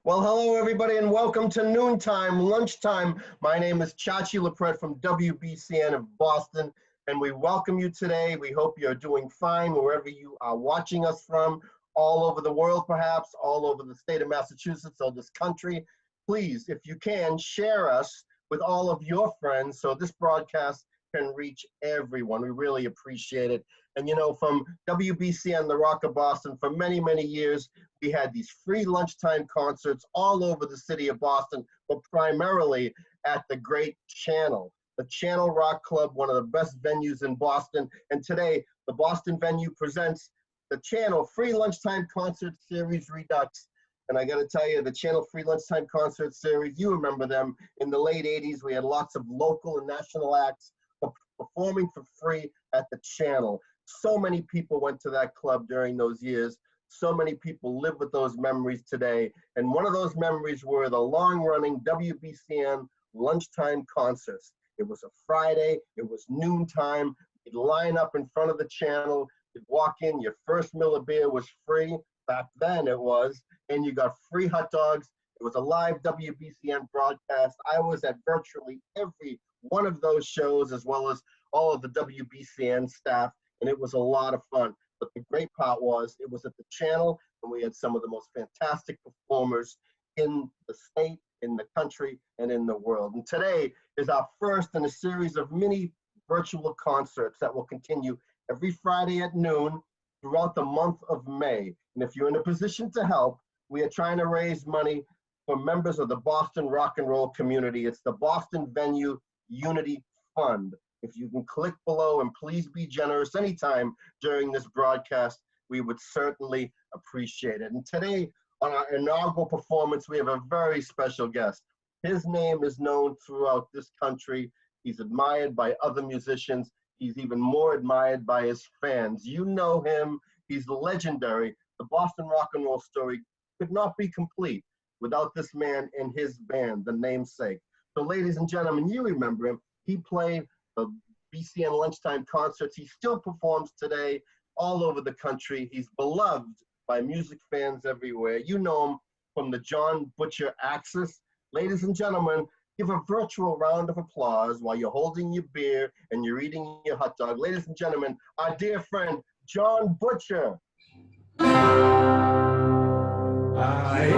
Well, hello, everybody, and welcome to Noontime, Lunchtime. My name is Chachi LaPret from WBCN of Boston, and we welcome you today. We hope you're doing fine wherever you are watching us from, all over the world, perhaps, all over the state of Massachusetts or this country. Please, if you can, share us with all of your friends so this broadcast can reach everyone. We really appreciate it. And you know, from WBCN, the Rock of Boston, for many, many years, we had these free lunchtime concerts all over the city of Boston, but primarily at the great Channel, the Channel Rock Club, one of the best venues in Boston. And today, the Boston venue presents the Channel Free Lunchtime Concert Series Redux. And I got to tell you, the Channel Free Lunchtime Concert Series, you remember them in the late 80s. We had lots of local and national acts performing for free at the Channel. So many people went to that club during those years. So many people live with those memories today. And one of those memories were the long-running WBCN lunchtime concerts. It was a Friday. It was noontime. You'd line up in front of the Channel. You'd walk in. Your first mill of beer was free. Back then it was. And you got free hot dogs. It was a live WBCN broadcast. I was at virtually every one of those shows, as well as all of the WBCN staff. And it was a lot of fun. But the great part was it was at the Channel, and we had some of the most fantastic performers in the state, in the country, and in the world. And today is our first in a series of mini virtual concerts that will continue every Friday at noon throughout the month of May. And if you're in a position to help, we are trying to raise money for members of the Boston rock and roll community. It's the Boston Venue Unity Fund. If you can click below, and please be generous anytime during this broadcast, we would certainly appreciate it. And today, on our inaugural performance, we have a very special guest. His name is known throughout this country. He's admired by other musicians. He's even more admired by his fans. You know him. He's legendary. The Boston rock and roll story could not be complete without this man and his band, the Namesake. So ladies and gentlemen, you remember him. He played the BCN lunchtime concerts. He still performs today all over the country. He's beloved by music fans everywhere. You know him from the Jon Butcher Axis. Ladies and gentlemen, give a virtual round of applause while you're holding your beer and you're eating your hot dog. Ladies and gentlemen, our dear friend, Jon Butcher. I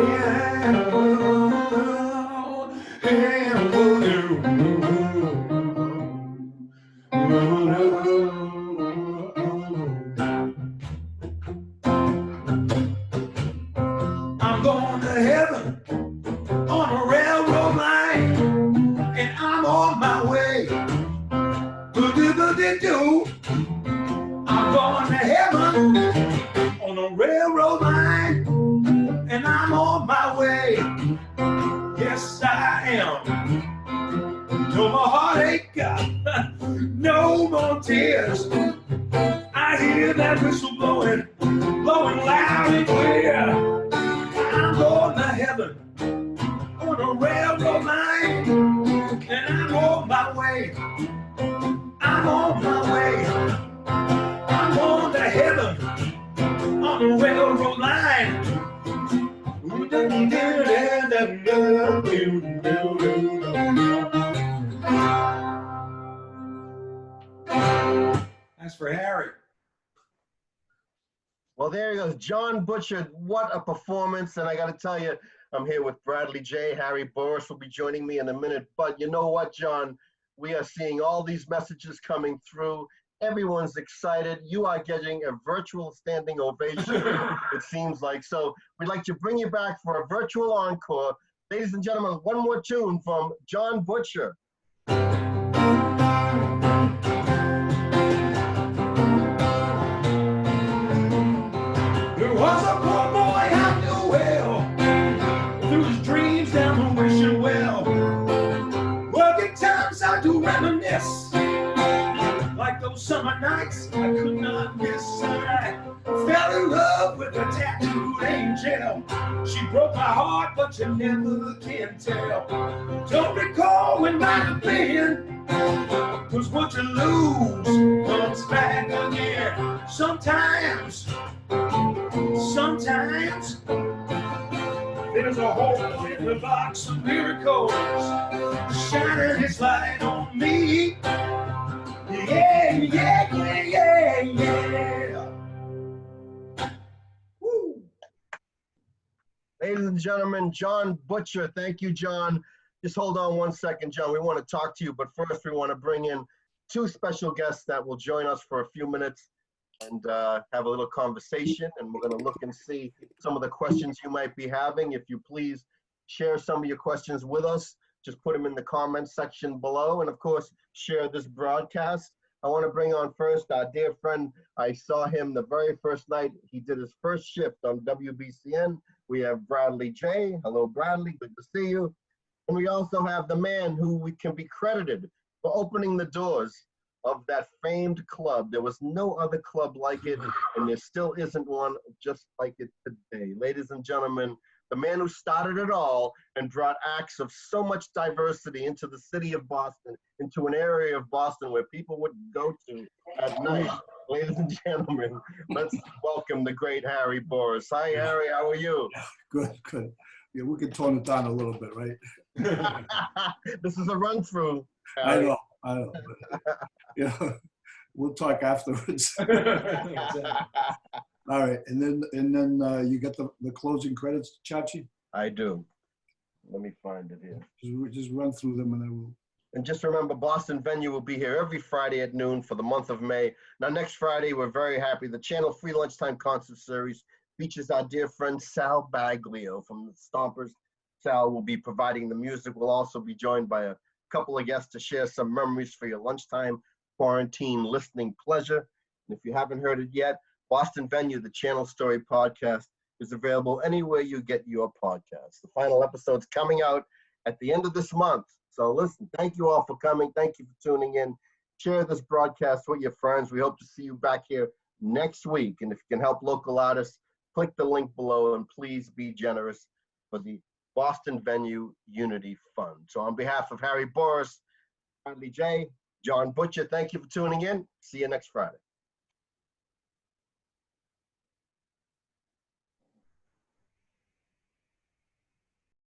I'm going to heaven on a railroad line, and I'm on my way. Do-do-do-do-do. I'm going to heaven on a railroad line, and I'm on my way. Yes, I am. No more heartache, no more tears. I hear that whistle blowing, blowing loud and clear. I'm going to heaven on a railroad line, and I'm on my way. I'm on my way. I'm going to heaven on a railroad line. That's for Harry. Well, there he goes, Jon Butcher. What a performance. And I got to tell you, I'm here with Bradley J. Harry Boris will be joining me in a minute. But you know what, Jon? We are seeing all these messages coming through. Everyone's excited. You are getting a virtual standing ovation, it seems like. So we'd like to bring you back for a virtual encore. Ladies and gentlemen, one more tune from Jon Butcher. There was a poor boy I knew well, threw his dreams down the wishing well. Working times I do reminisce, like those summer nights I could not miss. I fell in love with a tattooed angel. She broke my heart, but you never can tell. Don't recall when might have been, 'cause what you lose comes back again. Sometimes there's there's a hole in the box of miracles, shining his light on me. Yeah, yeah, yeah, yeah, yeah. Woo. Ladies and gentlemen, Jon Butcher. Thank you, Jon. Just hold on one second, Jon. We want to talk to you, but first we want to bring in two special guests that will join us for a few minutes and have a little conversation. And we're going to look and see some of the questions you might be having. If you please share some of your questions with us, just put them in the comments section below. And of course, share this broadcast. I want to bring on first our dear friend. I saw him the very first night he did his first shift on WBCN. We have Bradley J. Hello, Bradley. Good to see you. And we also have the man who we can be credited for opening the doors of that famed club. There was no other club like it, and there still isn't one just like it today. Ladies and gentlemen, the man who started it all and brought acts of so much diversity into the city of Boston, into an area of Boston where people would go to at night. Ladies and gentlemen, let's welcome the great Harry Boris. Hi, Harry, how are you? Good, good. Yeah, we can tone it down a little bit, right? This is a run through. I know. But, you know, we'll talk afterwards. All right, and then you get the closing credits, Chachi? I do. Let me find it here. Just run through them, and then we'll. And just remember, Boston Venue will be here every Friday at noon for the month of May. Now, next Friday, we're very happy. The Channel Free Lunchtime Concert Series features our dear friend Sal Baglio from the Stompers. Sal will be providing the music. We'll also be joined by a couple of guests to share some memories for your lunchtime quarantine listening pleasure. And if you haven't heard it yet, Boston Venue, the Channel Story podcast, is available anywhere you get your podcasts. The final episode's coming out at the end of this month. So listen, thank you all for coming. Thank you for tuning in. Share this broadcast with your friends. We hope to see you back here next week. And if you can help local artists, click the link below and please be generous for the Boston Venue Unity Fund. So on behalf of Harry Boris, Bradley J., Jon Butcher, thank you for tuning in. See you next Friday.